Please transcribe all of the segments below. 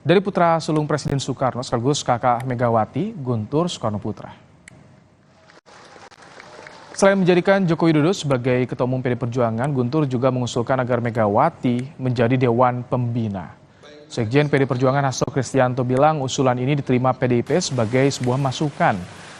Dari putra sulung Presiden Soekarno sekaligus kakak Megawati, Guntur Soekarnoputra. Selain menjadikan Joko Widodo sebagai Ketua Umum PD Perjuangan, Guntur juga mengusulkan agar Megawati menjadi Dewan Pembina. Sekjen PD Perjuangan Hasto Kristianto bilang usulan ini diterima PDIP sebagai sebuah masukan.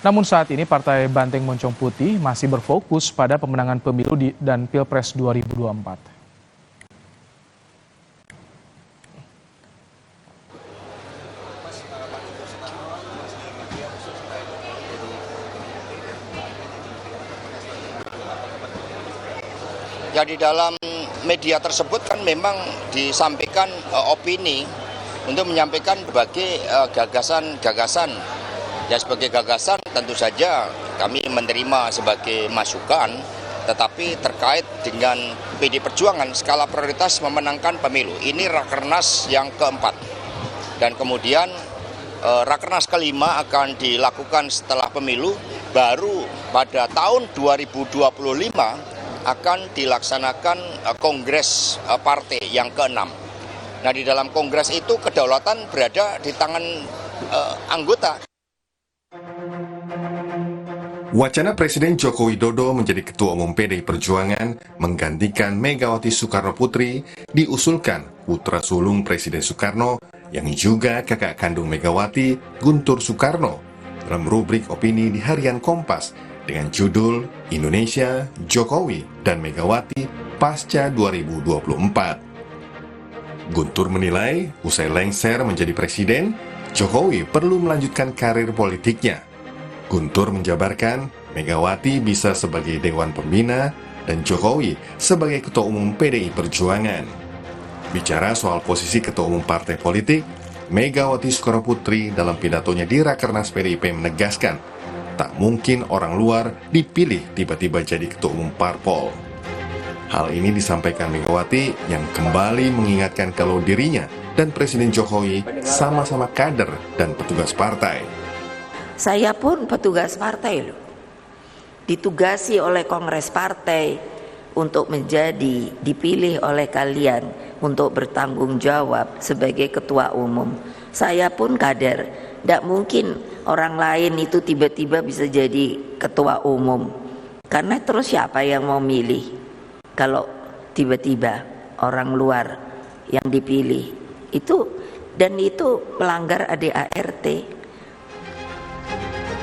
Namun saat ini Partai Banteng Moncong Putih masih berfokus pada pemenangan pemilu dan Pilpres 2024. Ya, di dalam media tersebut kan memang disampaikan opini untuk menyampaikan berbagai gagasan-gagasan. Ya, sebagai gagasan tentu saja kami menerima sebagai masukan, tetapi terkait dengan PD Perjuangan skala prioritas memenangkan pemilu. Ini Rakernas yang keempat. Dan kemudian Rakernas kelima akan dilakukan setelah pemilu, baru pada tahun 2025 akan dilaksanakan kongres partai yang ke-6. Nah, di dalam kongres itu kedaulatan berada di tangan anggota. Wacana Presiden Joko Widodo menjadi Ketua Umum PDI Perjuangan menggantikan Megawati Soekarnoputri diusulkan putra sulung Presiden Soekarno yang juga kakak kandung Megawati, Guntur Soekarno, dalam rubrik opini di Harian Kompas dengan judul Indonesia, Jokowi, dan Megawati Pasca 2024. Guntur menilai, usai lengser menjadi presiden, Jokowi perlu melanjutkan karir politiknya. Guntur menjabarkan, Megawati bisa sebagai Dewan Pembina dan Jokowi sebagai Ketua Umum PDI Perjuangan. Bicara soal posisi Ketua Umum partai politik, Megawati Soekarnoputri dalam pidatonya di Rakernas PDIP menegaskan, tak mungkin orang luar dipilih tiba-tiba jadi ketua umum parpol. Hal ini disampaikan Megawati yang kembali mengingatkan kalau dirinya dan Presiden Jokowi sama-sama kader dan petugas partai. Saya pun petugas partai loh. Ditugasi oleh Kongres Partai untuk dipilih oleh kalian untuk bertanggung jawab sebagai ketua umum. Saya pun kader. Tidak mungkin orang lain itu tiba-tiba bisa jadi ketua umum. Karena terus siapa yang mau milih kalau tiba-tiba orang luar yang dipilih itu, dan itu melanggar ADART.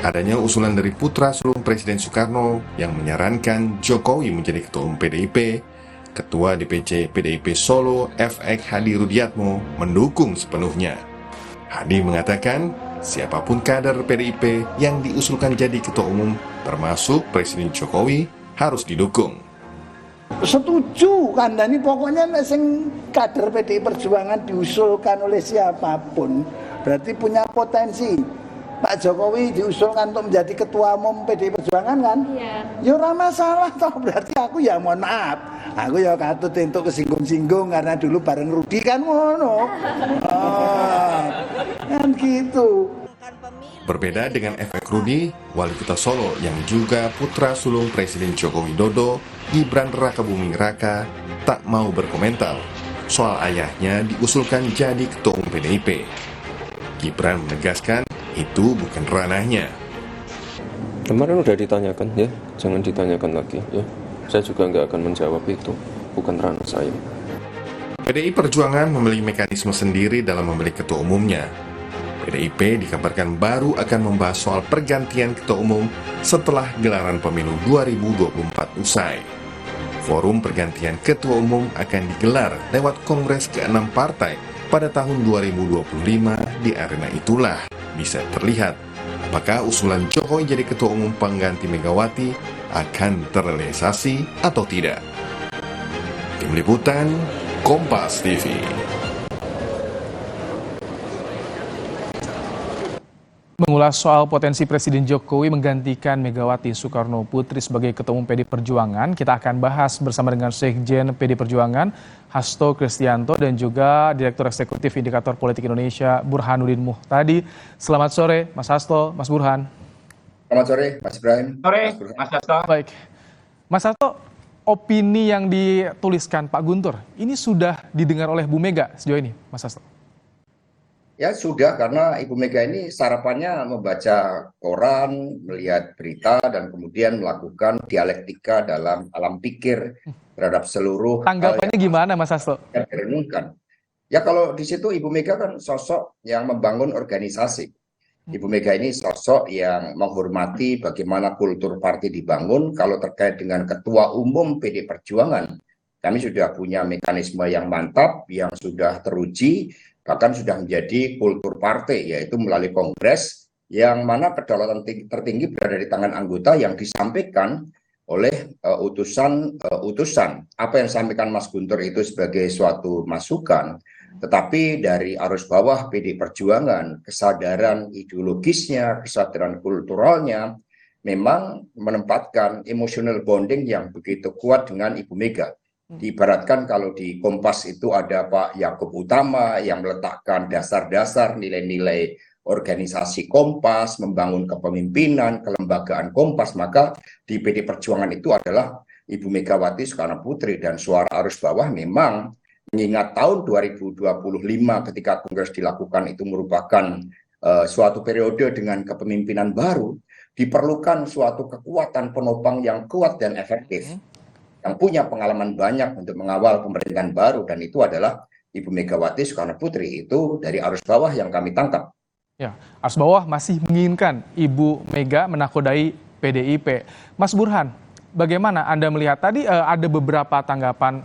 Adanya usulan dari putra sulung Presiden Soekarno yang menyarankan Jokowi menjadi Ketua Umum PDIP, Ketua DPC PDIP Solo FX Hadi Rudiatmo mendukung sepenuhnya. Hadi mengatakan, siapapun kader PDIP yang diusulkan jadi ketua umum, termasuk Presiden Jokowi, harus didukung. Setuju kandani, pokoknya sing kader PDI Perjuangan diusulkan oleh siapapun berarti punya potensi. Pak Jokowi diusulkan untuk menjadi ketua umum PDI Perjuangan kan? Iya. Ya ora masalah toh, berarti aku ya mohon maaf. Aku ya katut untuk kesinggung-singgung karena dulu bareng Rudi kan ngono. Kan gitu. Berbeda dengan efek Rudi, Wali Kota Solo yang juga putra sulung Presiden Joko Widodo, Gibran Rakabuming Raka, tak mau berkomentar soal ayahnya diusulkan jadi ketua umum PDIP. Gibran menegaskan itu bukan ranahnya. Kemarin udah ditanyakan ya, jangan ditanyakan lagi ya. Saya juga nggak akan menjawab itu, bukan ranah saya. PDI Perjuangan memiliki mekanisme sendiri dalam memilih ketua umumnya. PDIP dikabarkan baru akan membahas soal pergantian ketua umum setelah gelaran pemilu 2024 usai. Forum pergantian ketua umum akan digelar lewat Kongres ke-6 partai pada tahun 2025. Di arena itulah bisa terlihat apakah usulan Jokowi jadi ketua umum pengganti Megawati akan terrealisasi atau tidak. Tim Liputan Kompas TV. Mengulas soal potensi Presiden Jokowi menggantikan Megawati Soekarnoputri sebagai Ketua Umum PD Perjuangan, kita akan bahas bersama dengan Sekjen PD Perjuangan Hasto Kristianto dan juga Direktur Eksekutif Indikator Politik Indonesia Burhanuddin Muhtadi. Selamat sore Mas Hasto, Mas Burhan. Selamat sore Mas Ibrahim. Sore Mas Hasto. Baik, Mas Hasto, opini yang dituliskan Pak Guntur ini sudah didengar oleh Bu Mega sejauh ini, Mas Hasto? Ya sudah, karena Ibu Mega ini sarapannya membaca koran, melihat berita, dan kemudian melakukan dialektika dalam alam pikir terhadap seluruh hal Tanggapannya gimana Mas Hasto? yang direnungkan. Ya kalau di situ Ibu Mega kan sosok yang membangun organisasi. Ibu Mega ini sosok yang menghormati bagaimana kultur partai dibangun. Kalau terkait dengan Ketua Umum PD Perjuangan, kami sudah punya mekanisme yang mantap, yang sudah teruji, bahkan sudah menjadi kultur partai, yaitu melalui kongres yang mana kedaulatan tertinggi berada di tangan anggota yang disampaikan oleh utusan. Apa yang disampaikan Mas Guntur itu sebagai suatu masukan, tetapi dari arus bawah PD Perjuangan, kesadaran ideologisnya, kesadaran kulturalnya, memang menempatkan emotional bonding yang begitu kuat dengan Ibu Mega. Diibaratkan kalau di Kompas itu ada Pak Yakub Utama yang meletakkan dasar-dasar nilai-nilai organisasi Kompas, membangun kepemimpinan, kelembagaan Kompas, maka di PD Perjuangan itu adalah Ibu Megawati Soekarno Putri. Dan suara arus bawah memang mengingat tahun 2025 ketika Kongres dilakukan itu merupakan suatu periode dengan kepemimpinan baru, diperlukan suatu kekuatan penopang yang kuat dan efektif, yang punya pengalaman banyak untuk mengawal pemerintahan baru, dan itu adalah Ibu Megawati Soekarno Putri. Itu dari arus bawah yang kami tangkap. Ya, arus bawah masih menginginkan Ibu Mega menakodai PDIP. Mas Burhan, bagaimana Anda melihat tadi ada beberapa tanggapan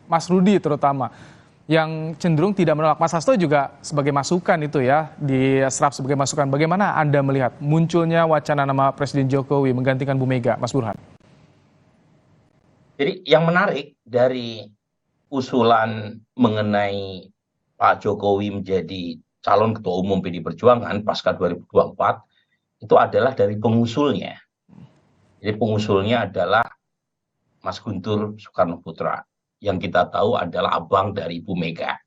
Mas Rudi terutama yang cenderung tidak menolak. Mas Hasto juga sebagai masukan itu ya, diserap sebagai masukan. Bagaimana Anda melihat munculnya wacana nama Presiden Jokowi menggantikan Bu Mega, Mas Burhan? Jadi yang menarik dari usulan mengenai Pak Jokowi menjadi calon ketua umum PD Perjuangan pasca 2024 itu adalah dari pengusulnya. Jadi pengusulnya adalah Mas Guntur Soekarno Putra, yang kita tahu adalah abang dari Ibu Mega.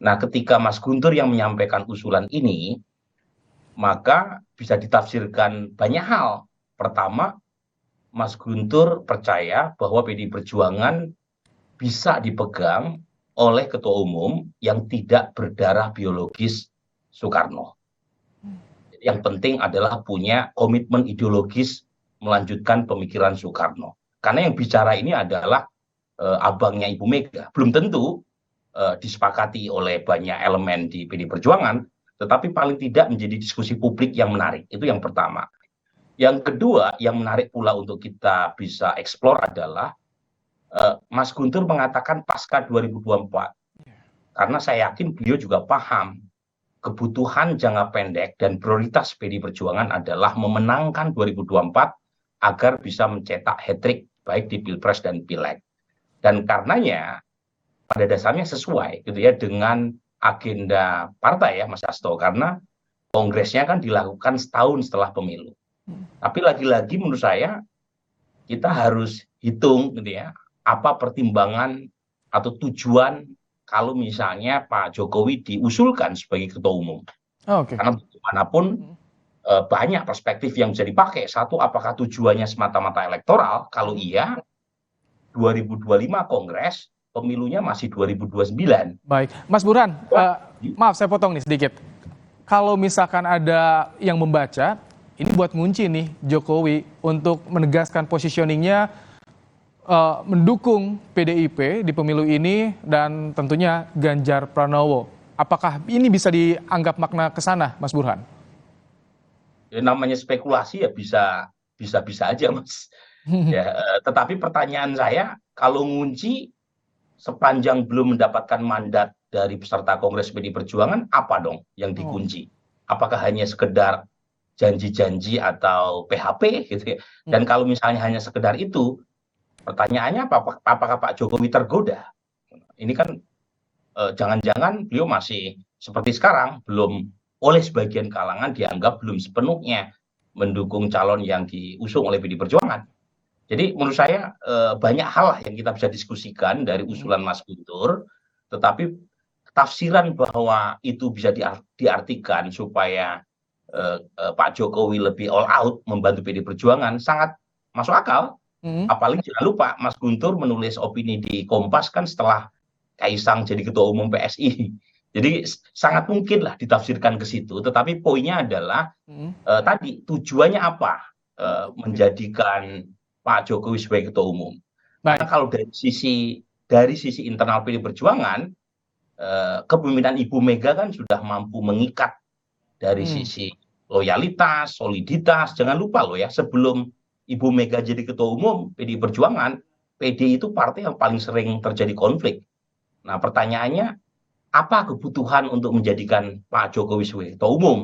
Nah, ketika Mas Guntur yang menyampaikan usulan ini, maka bisa ditafsirkan banyak hal. Pertama, Mas Guntur percaya bahwa PD Perjuangan bisa dipegang oleh ketua umum yang tidak berdarah biologis Soekarno. Yang penting adalah punya komitmen ideologis melanjutkan pemikiran Soekarno. Karena yang bicara ini adalah abangnya Ibu Mega. Belum tentu disepakati oleh banyak elemen di PD Perjuangan, tetapi paling tidak menjadi diskusi publik yang menarik. Itu yang pertama. Yang kedua, yang menarik pula untuk kita bisa eksplor adalah Mas Guntur mengatakan pasca 2024. Karena saya yakin beliau juga paham kebutuhan jangka pendek dan prioritas PD Perjuangan adalah memenangkan 2024 agar bisa mencetak hat-trick baik di Pilpres dan Pileg. Dan karenanya pada dasarnya sesuai gitu ya dengan agenda partai ya Mas Hasto, karena kongresnya kan dilakukan setahun setelah pemilu. Tapi lagi-lagi menurut saya kita harus hitung gitu ya, apa pertimbangan atau tujuan kalau misalnya Pak Jokowi diusulkan sebagai ketua umum. Karena bagaimanapun banyak perspektif yang bisa dipakai. Satu, apakah tujuannya semata-mata elektoral? Kalau iya, 2025 Kongres, pemilunya masih 2029. Baik, Mas Burhan, maaf saya potong nih sedikit. Kalau misalkan ada yang membaca, ini buat ngunci nih Jokowi untuk menegaskan positioningnya mendukung PDIP di pemilu ini dan tentunya Ganjar Pranowo. Apakah ini bisa dianggap makna ke sana, Mas Burhan? Ya, namanya spekulasi ya bisa aja, Mas. Ya, tetapi pertanyaan saya, kalau ngunci sepanjang belum mendapatkan mandat dari peserta Kongres PD Perjuangan, apa dong yang dikunci? Apakah hanya sekedar janji-janji atau PHP gitu ya? Dan kalau misalnya hanya sekedar itu, pertanyaannya apakah Pak Jokowi tergoda? Ini kan jangan-jangan beliau masih seperti sekarang, belum oleh sebagian kalangan dianggap belum sepenuhnya mendukung calon yang diusung oleh PD Perjuangan. Jadi menurut saya banyak hal yang kita bisa diskusikan dari usulan Mas Guntur, tetapi tafsiran bahwa itu bisa diartikan supaya Pak Jokowi lebih all out membantu PD Perjuangan sangat masuk akal. Apalagi jangan lupa Mas Guntur menulis opini di Kompas kan setelah Kaisang jadi ketua umum PSI. Jadi sangat mungkin lah ditafsirkan ke situ, tetapi poinnya adalah tadi tujuannya apa menjadikan Pak Jokowi sebagai ketua umum. Karena Baik. kalau dari sisi internal PD Perjuangan, kepemimpinan Ibu Mega kan sudah mampu mengikat dari sisi loyalitas, soliditas. Jangan lupa loh ya, sebelum Ibu Mega jadi ketua umum PD Perjuangan, PD itu partai yang paling sering terjadi konflik. Nah, pertanyaannya, apa kebutuhan untuk menjadikan Pak Jokowi sebagai ketua umum?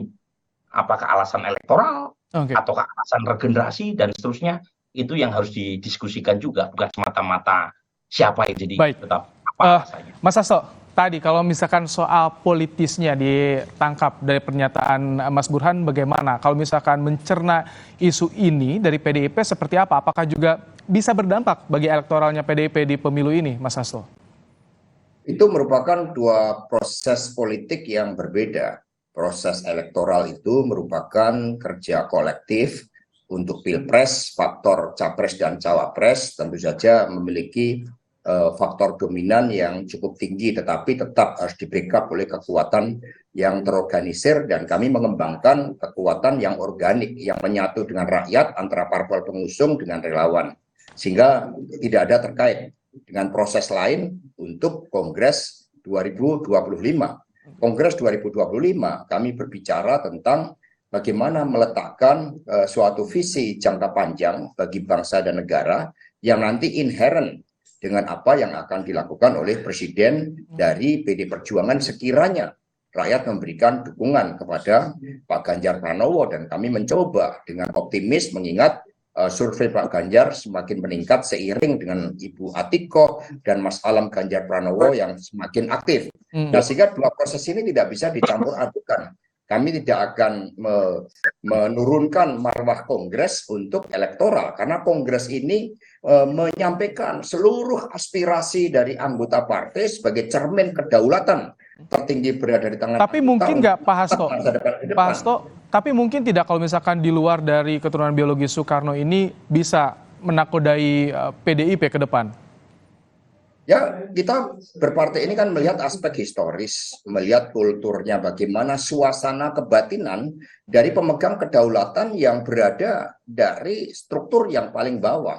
Apakah alasan elektoral, ataukah alasan regenerasi, dan seterusnya? Itu yang harus didiskusikan juga, bukan semata-mata siapa yang jadi tetap apa alasannya. Mas Hasto, tadi kalau misalkan soal politisnya ditangkap dari pernyataan Mas Burhan, bagaimana? Kalau misalkan mencerna isu ini dari PDIP seperti apa? Apakah juga bisa berdampak bagi elektoralnya PDIP di pemilu ini, Mas Hasto? Itu merupakan dua proses politik yang berbeda. Proses elektoral itu merupakan kerja kolektif. Untuk pilpres, faktor capres dan cawapres tentu saja memiliki faktor dominan yang cukup tinggi, tetapi tetap harus di-backup oleh kekuatan yang terorganisir, dan kami mengembangkan kekuatan yang organik, yang menyatu dengan rakyat antara parpol pengusung dengan relawan, sehingga tidak ada terkait dengan proses lain untuk Kongres 2025. Kongres 2025 kami berbicara tentang bagaimana meletakkan suatu visi jangka panjang bagi bangsa dan negara yang nanti inherent dengan apa yang akan dilakukan oleh Presiden dari PD Perjuangan sekiranya rakyat memberikan dukungan kepada Pak Ganjar Pranowo. Dan kami mencoba dengan optimis mengingat survei Pak Ganjar semakin meningkat seiring dengan Ibu Atiko dan Mas Alam Ganjar Pranowo yang semakin aktif. Nah, sehingga dua proses ini tidak bisa dicampur adukan. Kami tidak akan menurunkan marwah Kongres untuk elektoral, karena Kongres ini menyampaikan seluruh aspirasi dari anggota partai sebagai cermin kedaulatan tertinggi berada di tangan. Tapi mungkin nggak Pak Hasto, tapi mungkin tidak kalau misalkan di luar dari keturunan biologis Soekarno ini bisa menakodai PDIP ke depan? Ya, kita berpartai ini kan melihat aspek historis, melihat kulturnya, bagaimana suasana kebatinan dari pemegang kedaulatan yang berada dari struktur yang paling bawah.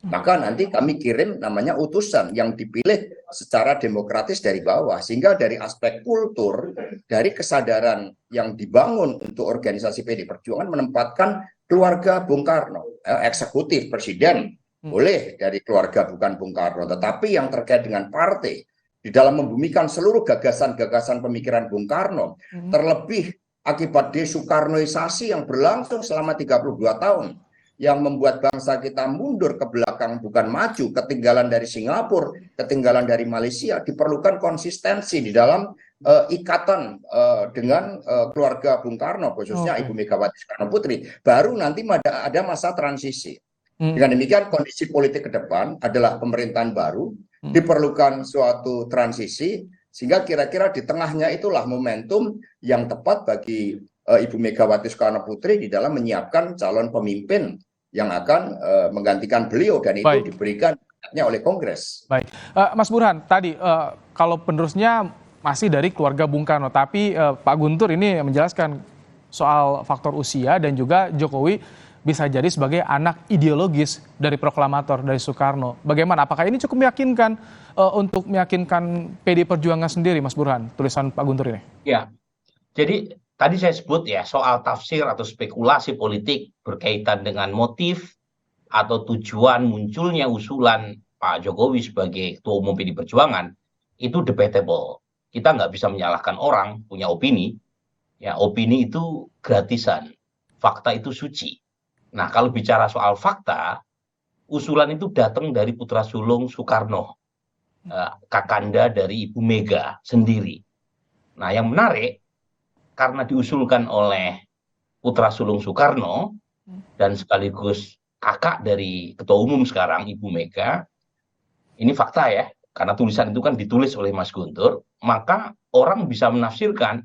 Maka nanti kami kirim namanya utusan yang dipilih secara demokratis dari bawah, sehingga dari aspek kultur, dari kesadaran yang dibangun untuk organisasi PD Perjuangan menempatkan keluarga Bung Karno, eksekutif, presiden, boleh dari keluarga bukan Bung Karno, tetapi yang terkait dengan partai di dalam membumikan seluruh gagasan-gagasan pemikiran Bung Karno, terlebih akibat desoekarnoisasi yang berlangsung selama 32 tahun, yang membuat bangsa kita mundur ke belakang bukan maju, ketinggalan dari Singapura, ketinggalan dari Malaysia. Diperlukan konsistensi di dalam ikatan dengan keluarga Bung Karno, khususnya Ibu Megawati Soekarno Putri. Baru nanti ada masa transisi. Dengan demikian kondisi politik ke depan adalah pemerintahan baru, diperlukan suatu transisi, sehingga kira-kira di tengahnya itulah momentum yang tepat bagi Ibu Megawati Soekarno Putri di dalam menyiapkan calon pemimpin yang akan menggantikan beliau, dan itu diberikan oleh Kongres. Baik, Mas Burhan, tadi kalau penerusnya masih dari keluarga Bung Karno, tapi Pak Guntur ini menjelaskan soal faktor usia dan juga Jokowi bisa jadi sebagai anak ideologis dari proklamator dari Soekarno. Bagaimana? Apakah ini cukup meyakinkan untuk meyakinkan PD Perjuangan sendiri, Mas Burhan, tulisan Pak Guntur ini? Ya, jadi tadi saya sebut ya soal tafsir atau spekulasi politik berkaitan dengan motif atau tujuan munculnya usulan Pak Jokowi sebagai ketua umum PD Perjuangan itu debatable. Kita nggak bisa menyalahkan orang punya opini. Ya, opini itu gratisan, fakta itu suci. Nah, kalau bicara soal fakta, usulan itu datang dari putra sulung Soekarno, kakanda dari Ibu Mega sendiri. Nah, yang menarik, karena diusulkan oleh putra sulung Soekarno dan sekaligus kakak dari ketua umum sekarang Ibu Mega, ini fakta ya, karena tulisan itu kan ditulis oleh Mas Guntur, maka orang bisa menafsirkan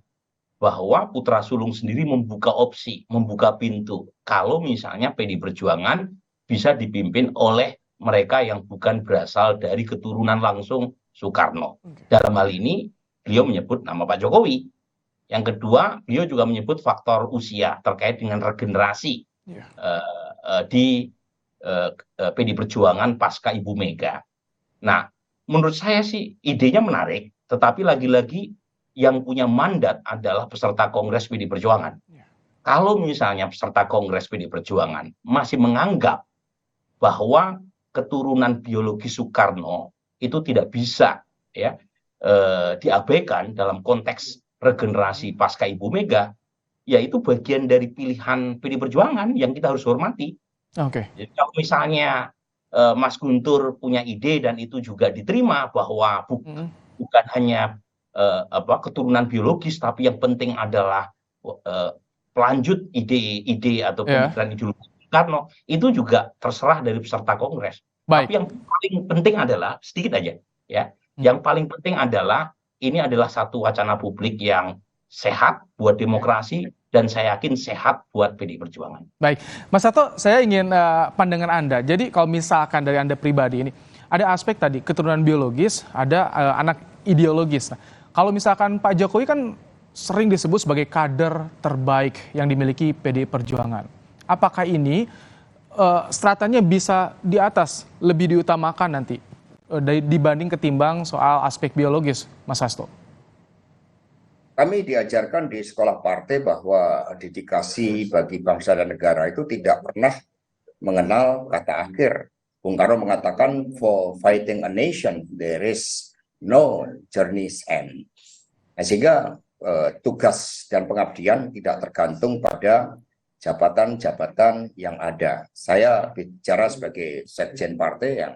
bahwa putra sulung sendiri membuka opsi, membuka pintu. Kalau misalnya PD Perjuangan bisa dipimpin oleh mereka yang bukan berasal dari keturunan langsung Soekarno. Dalam hal ini, beliau menyebut nama Pak Jokowi. Yang kedua, beliau juga menyebut faktor usia terkait dengan regenerasi di PD Perjuangan pasca Ibu Mega. Nah, menurut saya sih idenya menarik, tetapi lagi-lagi yang punya mandat adalah peserta Kongres PD Perjuangan. Kalau misalnya peserta Kongres PD Perjuangan masih menganggap bahwa keturunan biologi Soekarno itu tidak bisa diabaikan dalam konteks regenerasi pasca Ibu Mega, ya itu bagian dari pilihan PD Perjuangan yang kita harus hormati. Jadi kalau misalnya Mas Guntur punya ide dan itu juga diterima bahwa bukan hanya keturunan biologis, tapi yang penting adalah pelanjut ide-ide atau pemikiran ideologi Soekarno, itu juga terserah dari peserta Kongres. Tapi yang paling penting adalah sedikit aja, ya. Yang paling penting adalah ini adalah satu wacana publik yang sehat buat demokrasi dan saya yakin sehat buat PD Perjuangan. Baik, Mas Hasto, saya ingin pandangan Anda. Jadi kalau misalkan dari Anda pribadi ini, ada aspek tadi keturunan biologis, ada anak ideologis. Nah, kalau misalkan Pak Jokowi kan sering disebut sebagai kader terbaik yang dimiliki PD Perjuangan. Apakah ini stratanya bisa di atas, lebih diutamakan nanti dibanding ketimbang soal aspek biologis, Mas Hasto? Kami diajarkan di sekolah partai bahwa dedikasi bagi bangsa dan negara itu tidak pernah mengenal kata akhir. Bung Karno mengatakan, for fighting a nation, there is no journey's end. Nah, sehingga tugas dan pengabdian tidak tergantung pada jabatan-jabatan yang ada. Saya bicara sebagai sekjen partai yang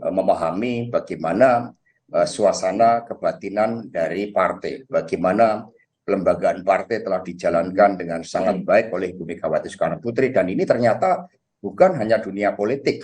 memahami bagaimana suasana kebatinan dari partai, bagaimana pelembagaan partai telah dijalankan dengan sangat baik oleh Ibu Megawati Soekarno Putri, dan ini ternyata bukan hanya dunia politik.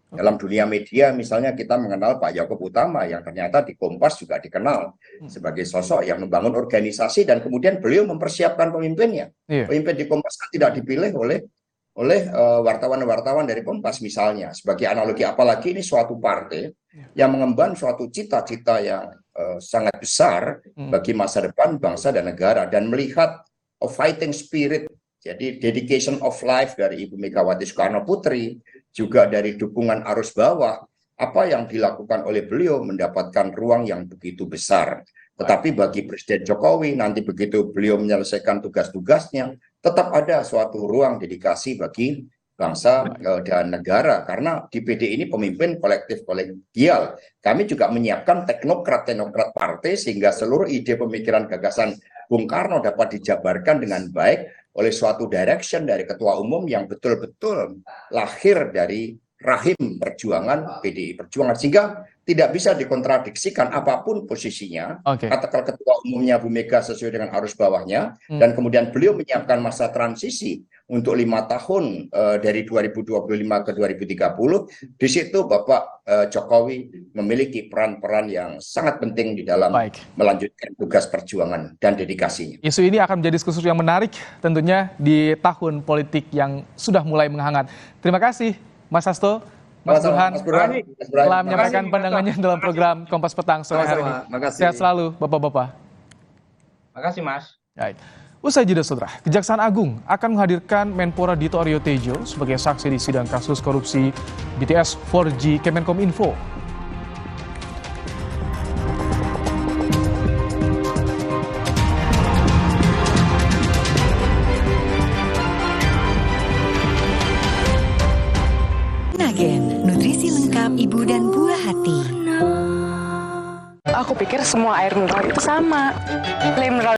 Dalam dunia media misalnya kita mengenal Pak Yaakob Utama yang ternyata di Kompas juga dikenal sebagai sosok yang membangun organisasi dan kemudian beliau mempersiapkan pemimpinnya. Pemimpin di Kompas kan tidak dipilih oleh wartawan-wartawan dari Kompas misalnya. Sebagai analogi, apalagi ini suatu partai yang mengemban suatu cita-cita yang sangat besar bagi masa depan bangsa dan negara, dan melihat a fighting spirit, jadi dedication of life dari Ibu Megawati Soekarno Putri, juga dari dukungan arus bawah, apa yang dilakukan oleh beliau mendapatkan ruang yang begitu besar. Tetapi bagi Presiden Jokowi, nanti begitu beliau menyelesaikan tugas-tugasnya, tetap ada suatu ruang dedikasi bagi bangsa dan negara. Karena di PD ini pemimpin kolektif kolegial. Kami juga menyiapkan teknokrat-teknokrat partai sehingga seluruh ide pemikiran gagasan Bung Karno dapat dijabarkan dengan baik oleh suatu direction dari ketua umum yang betul-betul lahir dari rahim perjuangan PDI Perjuangan, sehingga tidak bisa dikontradiksikan apapun posisinya. Katakan ketua umumnya Bu Mega sesuai dengan arus bawahnya, dan kemudian beliau menyiapkan masa transisi untuk 5 tahun dari 2025 ke 2030. Di situ Bapak Jokowi memiliki peran-peran yang sangat penting di dalam melanjutkan tugas perjuangan dan dedikasinya. Isu ini akan menjadi diskusi yang menarik tentunya di tahun politik yang sudah mulai menghangat. Terima kasih Mas Hasto, Mas Burhan telah menyampaikan pandangannya dalam program Kompas Petang sore hari ini. Sehat selalu Bapak-bapak. Makasih Mas. Baik. Usai jeda saudara, Kejaksaan Agung akan menghadirkan Menpora Dito Aryo Tejo sebagai saksi di sidang kasus korupsi BTS 4G Kemenkominfo. Nagen, nutrisi lengkap ibu dan buah hati. Aku pikir semua air mineral itu sama. Air mineral